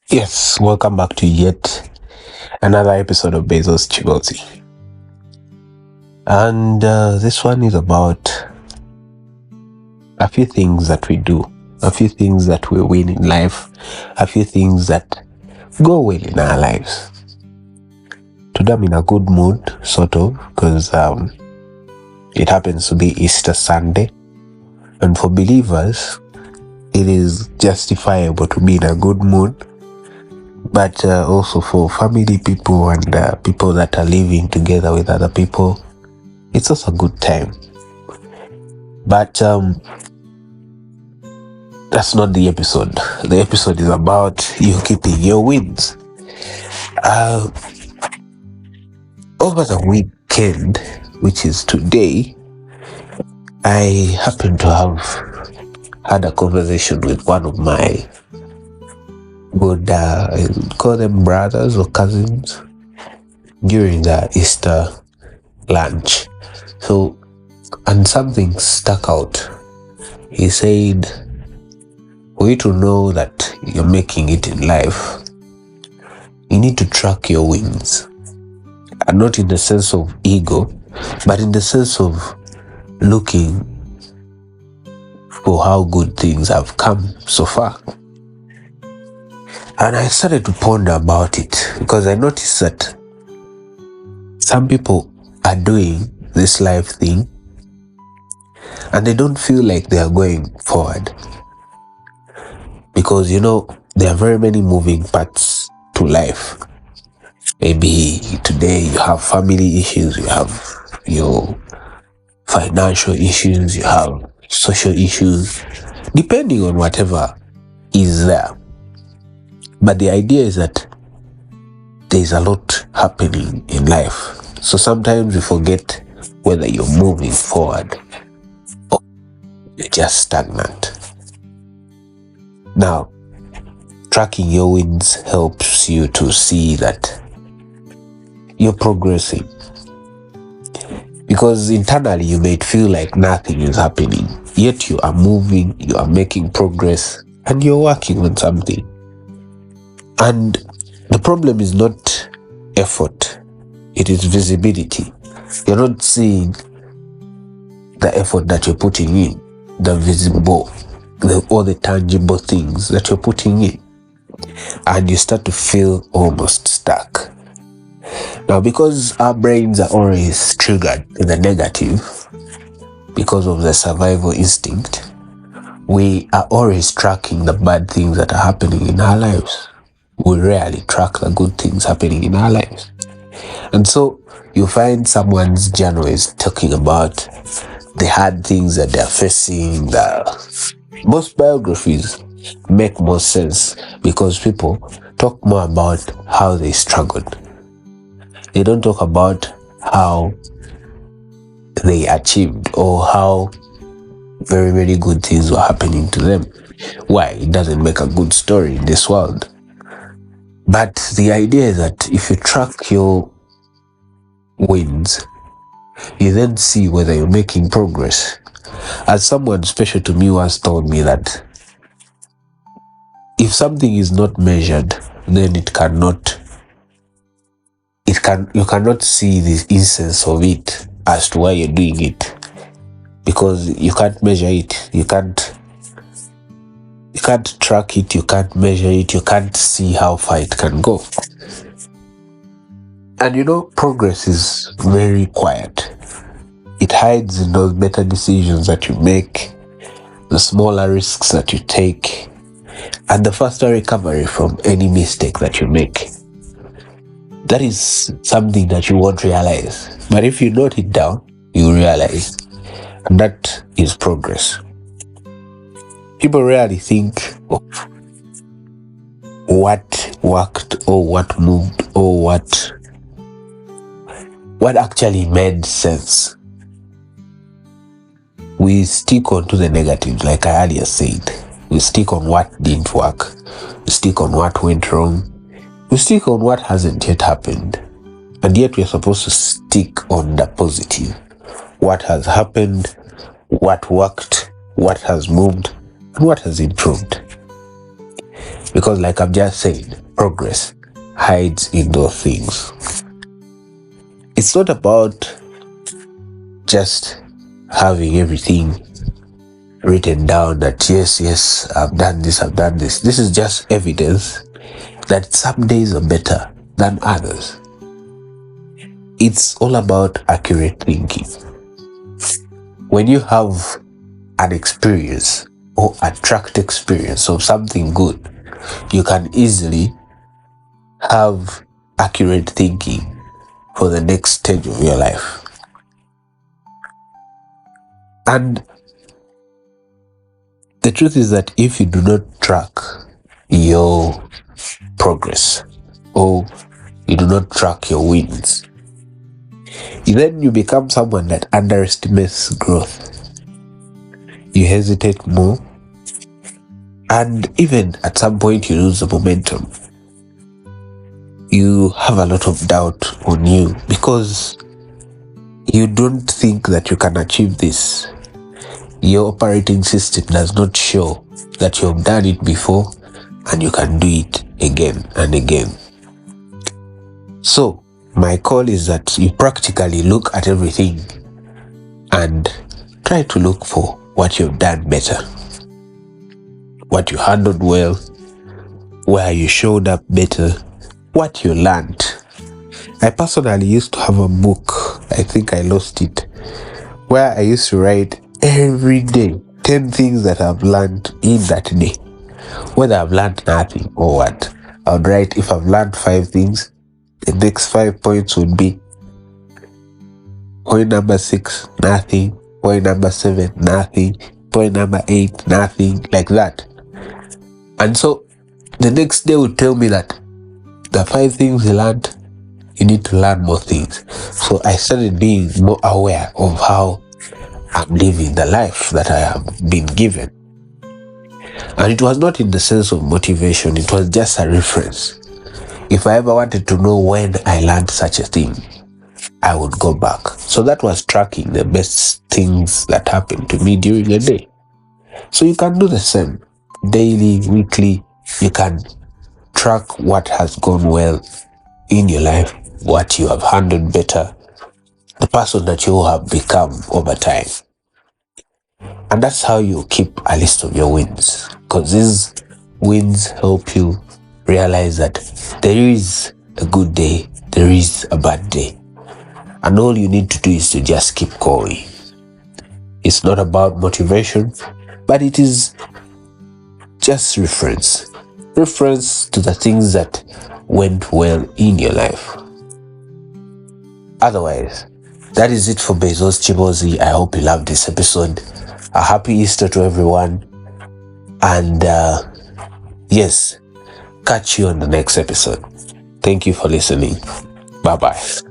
Yes, welcome back to yet another episode of Bezos Chigoti. And this one is about a few things that we do, a few things that we win in life, a few things that go well in our lives. Today I'm in a good mood, sort of, because it happens to be Easter Sunday. And for believers, it is justifiable to be in a good mood. But also for family people and people that are living together with other people, it's also a good time. But that's not the episode. The episode is about you keeping your wins. Over the weekend, which is today, I happen to have had a conversation with one of my good, call them brothers or cousins, during the Easter lunch. So, and something stuck out. He said, for you to know that you're making it in life, you need to track your wins. And not in the sense of ego, but in the sense of looking for how good things have come so far. And I started to ponder about it because I noticed that some people are doing this life thing and they don't feel like they are going forward. Because, there are very many moving parts to life. Maybe today you have family issues, you have your financial issues, you have social issues, depending on whatever is there. But the idea is that there's a lot happening in life. So sometimes we forget whether you're moving forward or you're just stagnant. Now, tracking your wins helps you to see that you're progressing. Because internally you may feel like nothing is happening, yet you are moving, you are making progress, and you're working on something. And the problem is not effort, it is visibility. You're not seeing the effort that you're putting in, the visible, all the tangible things that you're putting in. And you start to feel almost stuck. Now, because our brains are always triggered in the negative, because of the survival instinct, we are always tracking the bad things that are happening in our lives. We rarely track the good things happening in our lives. And so you find someone's journal is talking about the hard things that they're facing. Most biographies make more sense because people talk more about how they struggled. They don't talk about how they achieved or how very, very good things were happening to them. Why? It doesn't make a good story in this world. But the idea is that if you track your wins, you then see whether you're making progress. As someone special to me once told me that if something is not measured, then you cannot see the essence of it as to why you're doing it, because you can't measure it, you can't track it, you can't measure it, you can't see how far it can go. And progress is very quiet. It hides in those better decisions that you make, the smaller risks that you take, and the faster recovery from any mistake that you make. That is something that you won't realize. But if you note it down, you realize. And that is progress. People rarely think of what worked or what moved or what actually made sense. We stick on to the negatives, like I earlier said. We stick on what didn't work. We stick on what went wrong. We stick on what hasn't yet happened. And yet we're supposed to stick on the positive. What has happened, what worked, what has moved, and what has improved. Because like I've just said, progress hides in those things. It's not about just having everything written down that yes, I've done this. This is just evidence that some days are better than others. It's all about accurate thinking. When you have an experience or a tracked experience of something good, you can easily have accurate thinking for the next stage of your life. And the truth is that if you do not track your progress or you do not track your wins, then you become someone that underestimates growth. You hesitate more, and even at some point you lose the momentum. You have a lot of doubt on you because you don't think that you can achieve this. Your operating system does not show that you've done it before and you can do it again and again. So my call is that you practically look at everything and try to look for what you've done better, what you handled well, where you showed up better, what you learned. I personally used to have a book, I think I lost it, where I used to write every day 10 things that I've learned in that day. Whether I've learned nothing or what, I would write if I've learned 5 things, the next 5 points would be point number 6, nothing, point number 7, nothing, point number 8, nothing, like that. And so the next day would tell me that the 5 things you learned, you need to learn more things. So I started being more aware of how I'm living the life that I have been given. And it was not in the sense of motivation, it was just a reference. If I ever wanted to know when I learned such a thing, I would go back. So that was tracking the best things that happened to me during the day. So you can do the same. Daily, weekly, you can track what has gone well in your life, what you have handled better, the person that you have become over time. And that's how you keep a list of your wins, because these wins help you realize that there is a good day, there is a bad day, and all you need to do is to just keep going. It's not about motivation, but it is just reference to the things that went well in your life. Otherwise, that is it for Bezos Chibozi. I hope you loved this episode. A happy Easter to everyone. And yes, catch you on the next episode. Thank you for listening. Bye-bye.